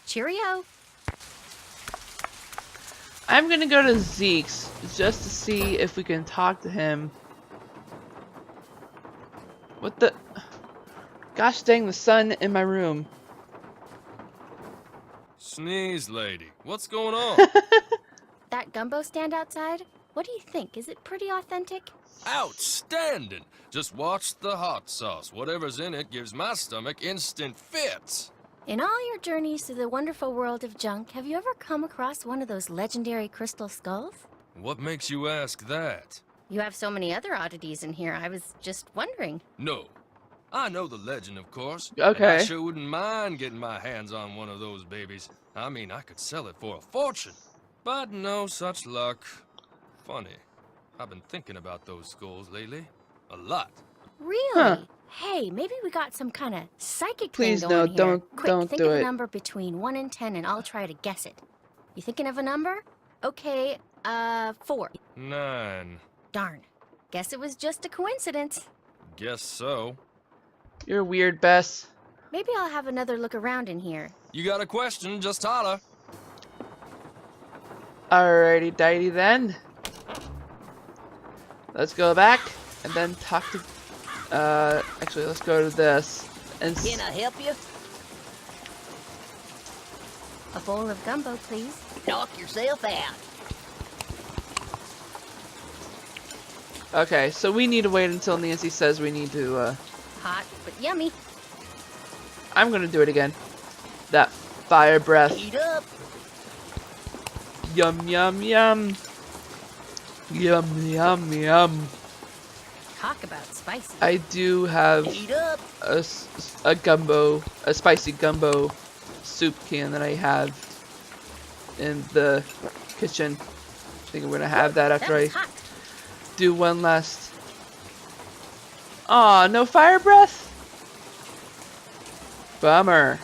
Cheerio. I'm gonna go to Zeke's just to see if we can talk to him. What the? Gosh dang, the sun in my room. Sneeze lady, what's going on? That gumbo stand outside? What do you think? Is it pretty authentic? Outstanding! Just watch the hot sauce. Whatever's in it gives my stomach instant fits. In all your journeys through the wonderful world of junk, have you ever come across one of those legendary crystal skulls? What makes you ask that? You have so many other oddities in here, I was just wondering. No. I know the legend, of course. Okay. And I sure wouldn't mind getting my hands on one of those babies. I mean, I could sell it for a fortune. But no such luck. Funny. I've been thinking about those skulls lately. A lot. Really? Huh. Hey, maybe we got some kind of psychic Please thing going no, here. Quick, don't think do of it. a number between 1 and 10 and I'll try to guess it. You thinking of a number? Okay, 4. 9. Darn. Guess it was just a coincidence. Guess so. You're weird, Bess. Maybe I'll have another look around in here. You got a question, just holler. Alrighty, dighty then. Let's go back and then talk to. Actually, let's go to this. And Can I help you? A bowl of gumbo, please. Knock yourself out. okay, so we need to wait until Nancy says we need to. Hot, but yummy. I'm gonna do it again. That fire breath. Eat up. Yum yum yum. Yum yum yum. Talk about spicy. I do have Eat up. a spicy gumbo soup can that I have in the kitchen. I think I'm gonna have that after That I was hot. do one last. Aw, no fire breath? Bummer.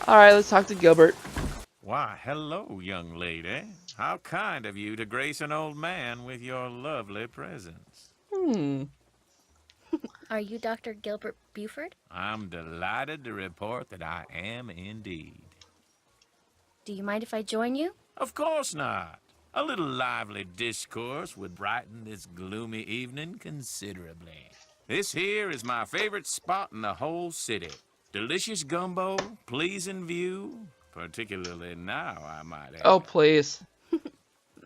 Alright, let's talk to Gilbert. Why, hello, young lady. How kind of you to grace an old man with your lovely presence. Are you Dr. Gilbert Buford? I'm delighted to report that I am indeed. Do you mind if I join you? Of course not. A little lively discourse would brighten this gloomy evening considerably. This here is my favorite spot in the whole city. Delicious gumbo, pleasing view, particularly now, I might add. Oh, please.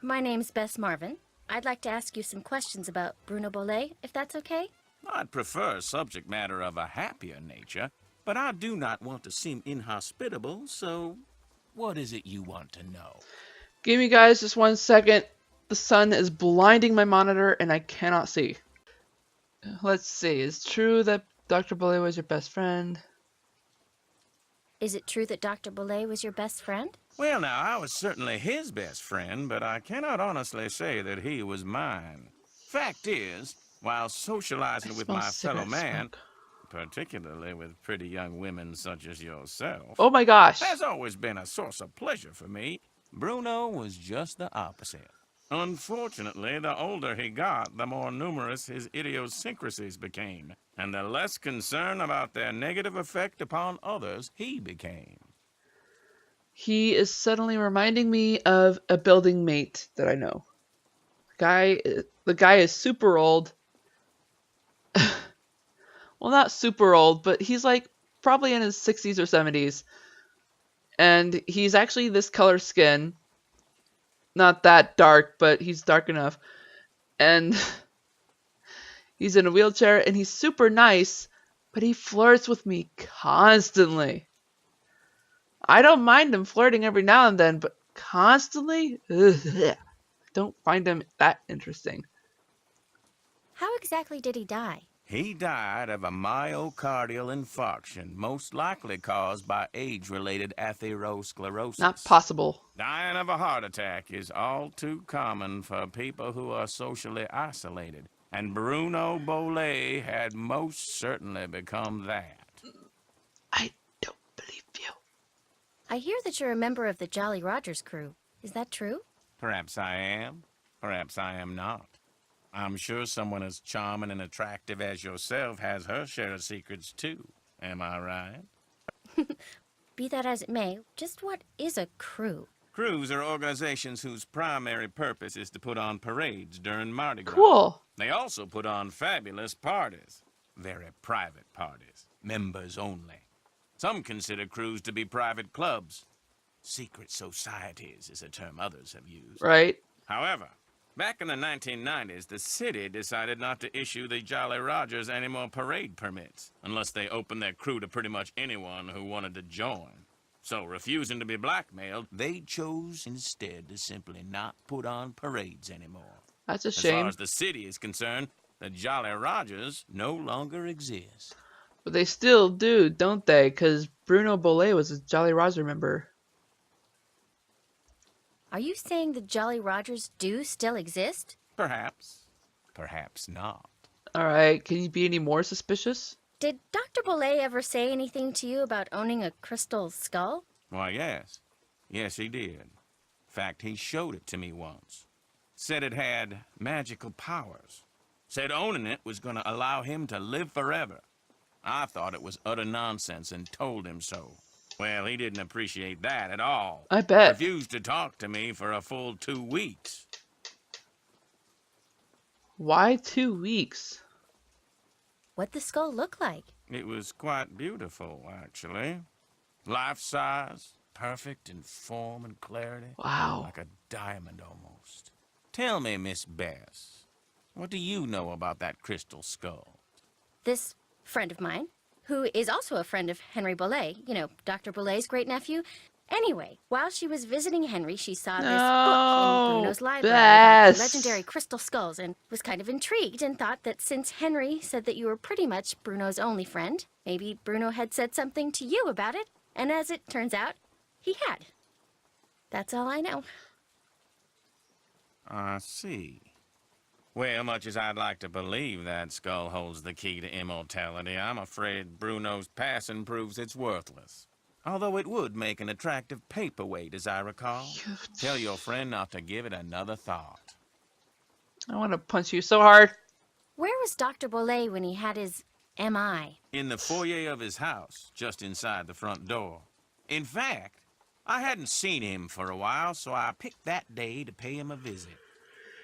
My name's Bess Marvin. I'd like to ask you some questions about Bruno Bollet, if that's okay? I'd prefer subject matter of a happier nature, but I do not want to seem inhospitable, so what is it you want to know? Give me guys just 1 second. The sun is blinding my monitor and I cannot see. Let's see. Is it true that Dr. Bollet was your best friend? Is it true that Dr. Bollet was your best friend? Well, now, I was certainly his best friend, but I cannot honestly say that he was mine. Fact is, while socializing with smell my fellow cigarette man, smoke. particularly with pretty young women such as yourself, Oh my gosh. has always been a source of pleasure for me. Bruno was just the opposite. Unfortunately, the older he got, the more numerous his idiosyncrasies became, and the less concern about their negative effect upon others he became. He is suddenly reminding me of a building mate that I know. The guy is super old. Well, not super old, but he's like probably in his 60s or 70s. And he's actually this color skin. Not that dark, but he's dark enough. And he's in a wheelchair and he's super nice, but he flirts with me constantly. I don't mind him flirting every now and then, but constantly? Ugh, don't find him that interesting. How exactly did he die? He died of a myocardial infarction, most likely caused by age-related atherosclerosis. Not possible. Dying of a heart attack is all too common for people who are socially isolated, and Bruno Bollet had most certainly become that. I don't believe you. I hear that you're a member of the Jolly Rogers crew. Is that true? Perhaps I am, perhaps I am not. I'm sure someone as charming and attractive as yourself has her share of secrets, too. Am I right? Be that as it may, just what is a crew? Crews are organizations whose primary purpose is to put on parades during Mardi Gras. Cool. They also put on fabulous parties. Very private parties. Members only. Some consider crews to be private clubs. Secret societies is a term others have used. Right. However, back in the 1990s, the city decided not to issue the Jolly Rogers any more parade permits, unless they opened their crew to pretty much anyone who wanted to join. So, refusing to be blackmailed, they chose instead to simply not put on parades anymore. That's a As far shame. as the city is concerned, the Jolly Rogers no longer exist. But they still do, don't they? Because Bruno Bollet was a Jolly Roger member. Are you saying the Jolly Rogers do still exist? Perhaps. Perhaps not. Alright, can you be any more suspicious? Did Dr. Bollet ever say anything to you about owning a crystal skull? Why, yes. Yes, he did. In fact, he showed it to me once. Said it had magical powers. Said owning it was going to allow him to live forever. I thought it was utter nonsense and told him so. Well, he didn't appreciate that at all. I bet. Refused to talk to me for a full 2 weeks. Why 2 weeks? What'd the skull look like? It was quite beautiful, actually. Life-size, perfect in form and clarity. Wow. Like a diamond almost. Tell me, Miss Bess, what do you know about that crystal skull? This friend of mine, who is also a friend of Henry Bollet, you know, Dr. Bollet's great-nephew. Anyway, while she was visiting Henry, she saw this book in Bruno's library about the legendary crystal skulls and was kind of intrigued and thought that since Henry said that you were pretty much Bruno's only friend, maybe Bruno had said something to you about it, and as it turns out, he had. That's all I know. I see. Well, much as I'd like to believe that skull holds the key to immortality, I'm afraid Bruno's passing proves it's worthless. Although it would make an attractive paperweight, as I recall. Tell your friend not to give it another thought. I want to punch you so hard. Where was Dr. Bollet when he had his MI? In the foyer of his house, just inside the front door. In fact, I hadn't seen him for a while, so I picked that day to pay him a visit.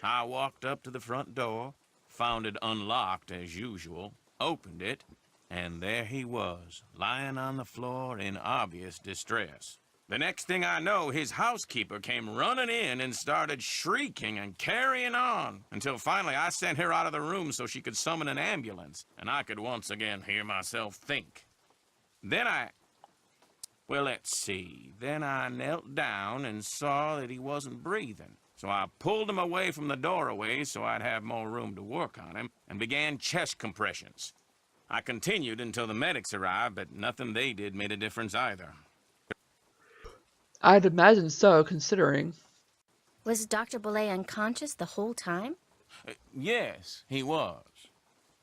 I walked up to the front door, found it unlocked as usual, opened it, and there he was, lying on the floor in obvious distress. The next thing I know, his housekeeper came running in and started shrieking and carrying on, until finally I sent her out of the room so she could summon an ambulance, and I could once again hear myself think. Well, let's see. Then I knelt down and saw that he wasn't breathing. So I pulled him away from the doorway so I'd have more room to work on him, and began chest compressions. I continued until the medics arrived, but nothing they did made a difference either. I'd imagine so, considering. Was Dr. Bollet unconscious the whole time? Yes, he was.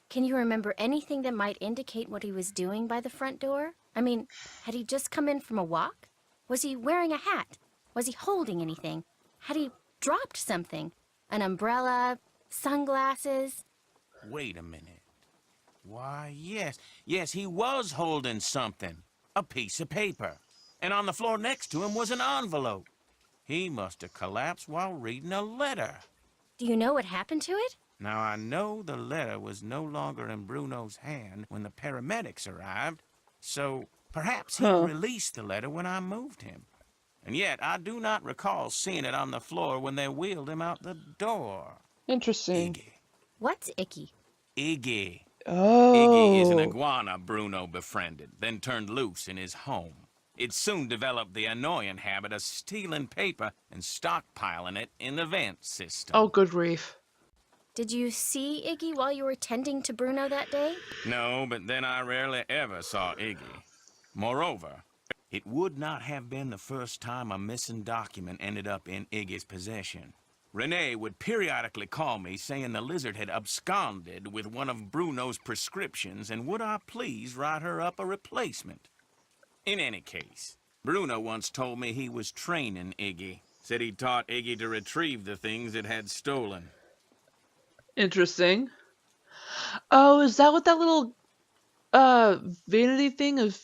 Can you remember anything that might indicate what he was doing by the front door? I mean, had he just come in from a walk? Was he wearing a hat? Was he holding anything? Had he dropped something? An umbrella? Sunglasses? Wait a minute. Why, yes. Yes, he was holding something. A piece of paper. And on the floor next to him was an envelope. He must have collapsed while reading a letter. Do you know what happened to it? Now, I know the letter was no longer in Bruno's hand when the paramedics arrived, so perhaps he released the letter when I moved him. And yet, I do not recall seeing it on the floor when they wheeled him out the door. Interesting. Iggy. What's Icky? Iggy. Oh. Iggy is an iguana Bruno befriended, then turned loose in his home. It soon developed the annoying habit of stealing paper and stockpiling it in the vent system. Oh, good grief. Did you see Iggy while you were tending to Bruno that day? No, but then I rarely ever saw Iggy. Moreover, it would not have been the first time a missing document ended up in Iggy's possession. Renee would periodically call me saying the lizard had absconded with one of Bruno's prescriptions and would I please write her up a replacement. In any case, Bruno once told me he was training Iggy. Said he taught Iggy to retrieve the things it had stolen. Interesting. Oh, is that what that little vanity thing of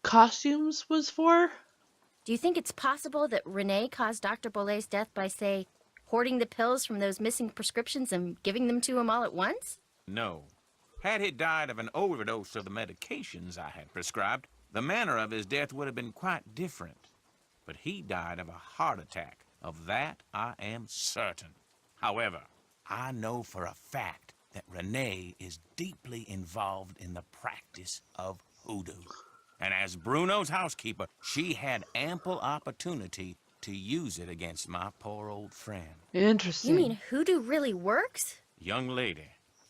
costumes was for. Do you think it's possible that Renee caused Dr. Bolet's death by, say, hoarding the pills from those missing prescriptions and giving them to him all at once? No. Had he died of an overdose of the medications I had prescribed, the manner of his death would have been quite different. But he died of a heart attack. Of that, I am certain. However, I know for a fact that Renee is deeply involved in the practice of hoodoo. And as Bruno's housekeeper, she had ample opportunity to use it against my poor old friend. Interesting. You mean hoodoo really works? Young lady,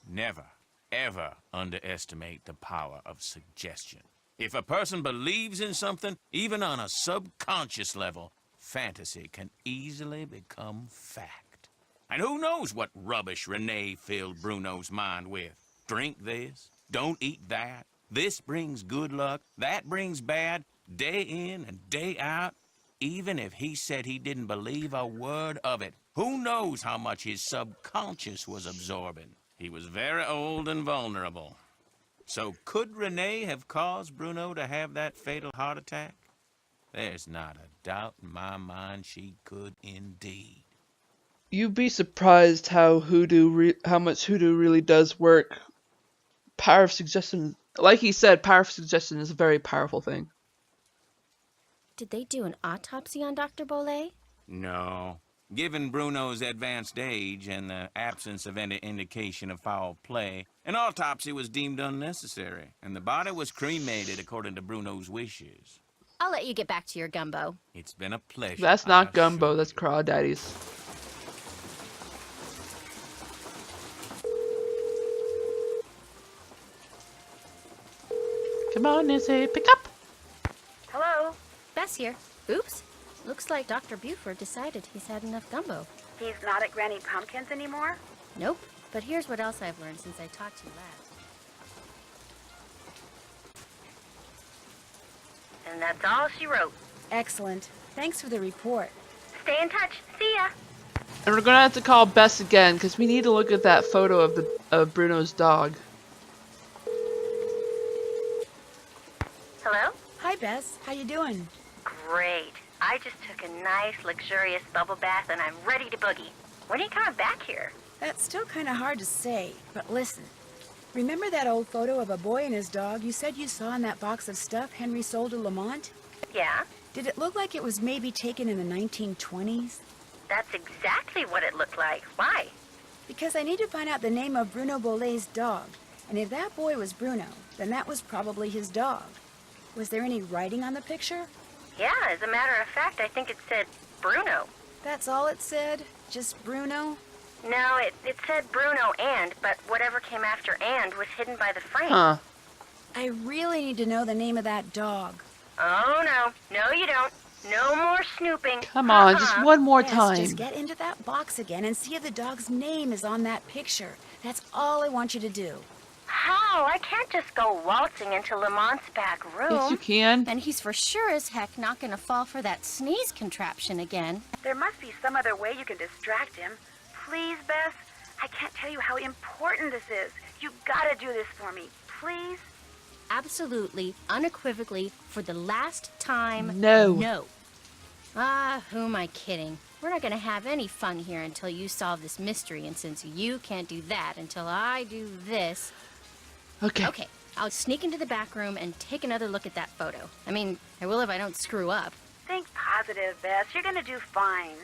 never, ever underestimate the power of suggestion. If a person believes in something, even on a subconscious level, fantasy can easily become fact. And who knows what rubbish Renee filled Bruno's mind with? Drink this, don't eat that. This brings good luck, that brings bad, day in and day out. Even if he said he didn't believe a word of it, who knows how much his subconscious was absorbing? He was very old and vulnerable. So could Renee have caused Bruno to have that fatal heart attack? There's not a doubt in my mind she could indeed. You'd be surprised how how much hoodoo really does work. Power of suggestion, like he said, power of suggestion is a very powerful thing. Did they do an autopsy on Dr. Bolet? No. Given Bruno's advanced age and the absence of any indication of foul play, an autopsy was deemed unnecessary, and the body was cremated according to Bruno's wishes. I'll let you get back to your gumbo. It's been a pleasure. That's I not assure gumbo, you. that's crawdaddies. Come on, Nancy, pick up. Hello? Bess here. Oops. Looks like Dr. Buford decided he's had enough gumbo. He's not at Granny Pumpkin's anymore? Nope. But here's what else I've learned since I talked to you last. And that's all she wrote. Excellent. Thanks for the report. Stay in touch. See ya. And we're gonna have to call Bess again because we need to look at that photo of Bruno's dog. Hello? Hi, Bess. How you doing? Great. I just took a nice, luxurious bubble bath and I'm ready to boogie. When are you coming back here? That's still kind of hard to say, but listen. Remember that old photo of a boy and his dog you said you saw in that box of stuff Henry sold to Lamont? Yeah? Did it look like it was maybe taken in the 1920s? That's exactly what it looked like. Why? Because I need to find out the name of Bruno Bolet's dog. And if that boy was Bruno, then that was probably his dog. Was there any writing on the picture? Yeah, as a matter of fact, I think it said Bruno. That's all it said? Just Bruno? No, it said Bruno but whatever came after and was hidden by the frame. Huh. I really need to know the name of that dog. Oh, no. No, you don't. No more snooping. Come on, just one more Yes, time. just get into that box again and see if the dog's name is on that picture. That's all I want you to do. How? I can't just go waltzing into Lamont's back room. Yes, you can. And he's for sure as heck not gonna fall for that sneeze contraption again. There must be some other way you can distract him. Please, Bess. I can't tell you how important this is. You gotta do this for me. Please? Absolutely, unequivocally, for the last time, No. no. Ah, who am I kidding? We're not gonna have any fun here until you solve this mystery, and since you can't do that until I do this... Okay. Okay, I'll sneak into the back room and take another look at that photo. I mean, I will if I don't screw up. Think positive, Bess. You're gonna do fine.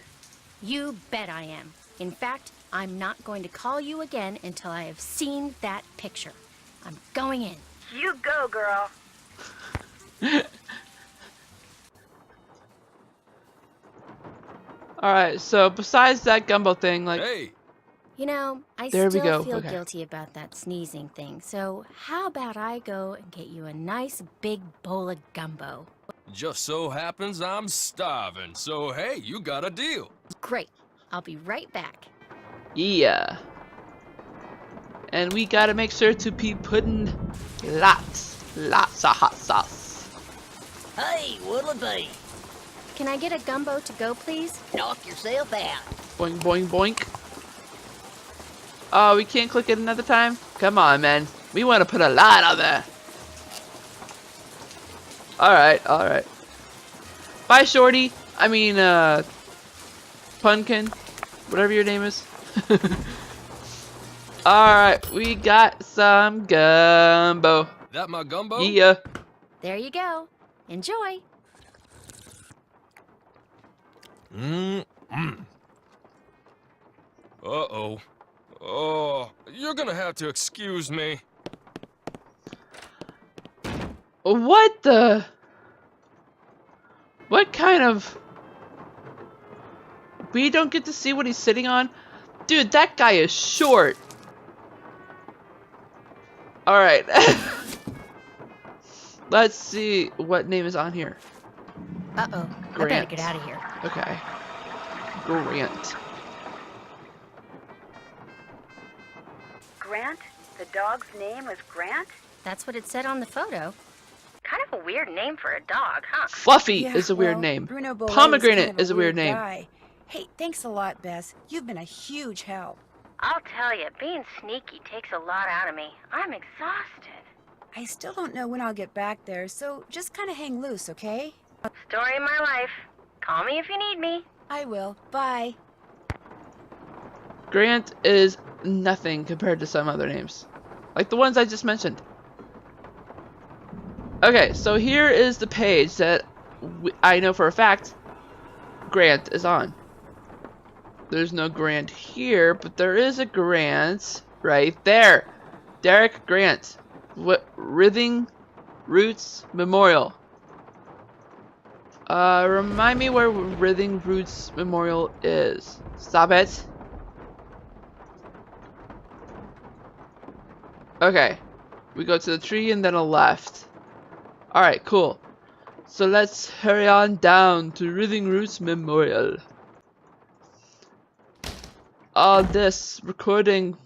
You bet I am. In fact, I'm not going to call you again until I have seen that picture. I'm going in. You go, girl. Alright, so besides that gumbo thing, like, Hey, You know, I There we still go, feel okay. guilty about that sneezing thing, so how about I go and get you a nice big bowl of gumbo? just so happens I'm starving, so hey, you got a deal. Great. I'll be right back. yeah. And we gotta make sure to be putting lots of hot sauce. Hey, what'll it be? Can I get a gumbo to go, please? Knock yourself out. Boing, boing, boink. Oh, we can't click it another time? Come on, man. We want to put a lot on there. Alright, alright. Bye, Shorty. I mean, Punkin. Whatever your name is. Alright, we got some gumbo. That my gumbo? Yeah. There you go. Enjoy. Uh-oh. Oh, you're gonna have to excuse me. What the? What kind of... We don't get to see what he's sitting on? Dude, that guy is short. Alright. Let's see what name is on here. Uh-oh. I better Grant. get out of here. Okay. Grant. Grant? The dog's name was Grant? That's what it said on the photo. Kind of a weird name for a dog, huh? Fluffy Yeah, is a weird well, name. Bruno Bollet Pomegranate kind of is a weird name. guy. Hey, thanks a lot, Bess. You've been a huge help. I'll tell you, being sneaky takes a lot out of me. I'm exhausted. I still don't know when I'll get back there, so just kind of hang loose, okay? Story of my life. Call me if you need me. I will. Bye. Grant is nothing compared to some other names. Like the ones I just mentioned. Okay, so here is the page that I know for a fact Grant is on. There's no Grant here, but there is a Grant right there. Derek Grant. What? Rithing Roots Memorial. Remind me where Rithing Roots Memorial is. Stop it. Okay. We go to the tree and then a left. Alright, cool. So let's hurry on down to Rithing Roots Memorial. All this recording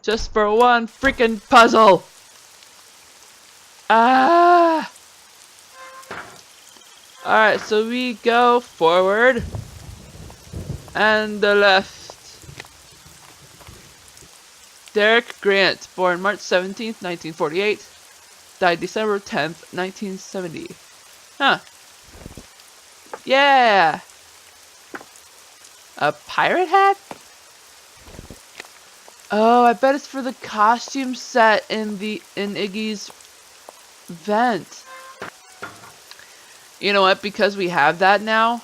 just for one freaking puzzle. Ah! Alright, so we go forward and the left. Derek Grant, born March 17th, 1948, died December 10th, 1970. Huh. Yeah! A pirate hat? Oh, I bet it's for the costume set in Iggy's vent. You know what? Because we have that now.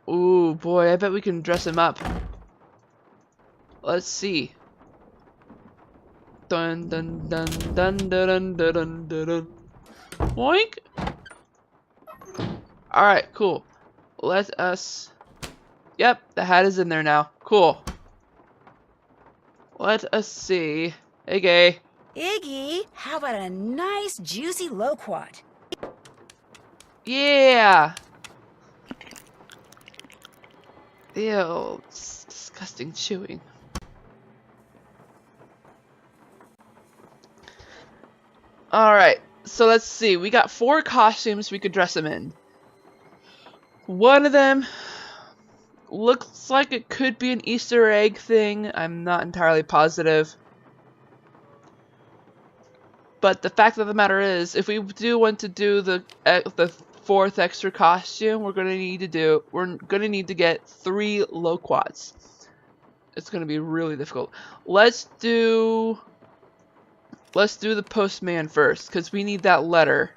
Ooh, boy, I bet we can dress him up. Let's see. Dun dun dun dun dun dun dun dun dun. Boink. Alright, cool. Let us... Yep, the hat is in there now. Cool. Let us see. Hey, gay. Iggy, how about a nice, juicy loquat? Yeah! Ew, it's disgusting chewing. Alright, so let's see. We got 4 costumes we could dress him in. One of them looks like it could be an Easter egg thing. I'm not entirely positive. But the fact of the matter is, if we do want to do the 4th extra costume, we're gonna need to get 3 loquats. It's gonna be really difficult. Let's do the postman first, because we need that letter.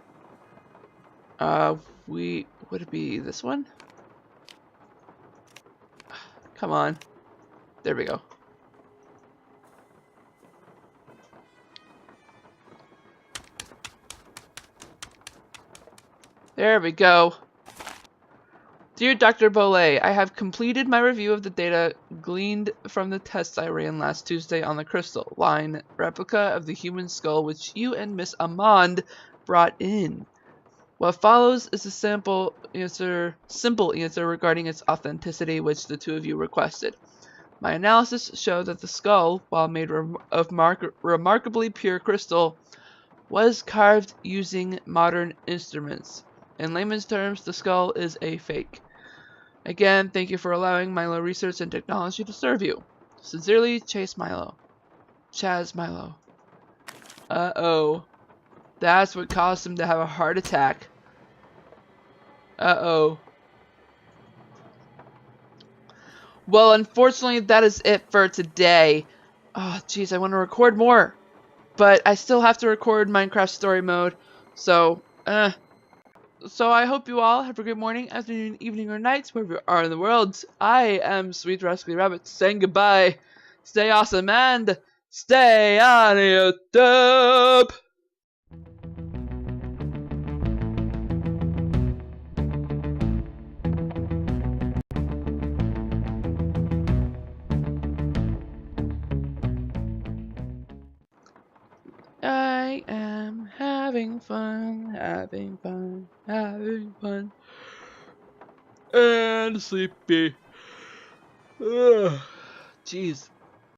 Would it be this one? Come on. There we go. There we go. Dear Dr. Bollet, I have completed my review of the data gleaned from the tests I ran last Tuesday on the crystal line replica of the human skull which you and Miss Amand brought in. What follows is a simple answer regarding its authenticity which the 2 of you requested. My analysis showed that the skull, while made of remarkably pure crystal, was carved using modern instruments. In layman's terms, the skull is a fake. Again, thank you for allowing Milo Research and Technology to serve you. Sincerely, Chaz Milo. Uh-oh. That's what caused him to have a heart attack. Uh-oh. Well, unfortunately, that is it for today. Oh, jeez, I want to record more. But I still have to record Minecraft Story Mode. So I hope you all have a great morning, afternoon, evening, or night, wherever you are in the world. I am Sweet Rascally Rabbit saying goodbye. Stay awesome and stay on YouTube. I am having fun, having fun, having fun, and sleepy. Ugh. Jeez.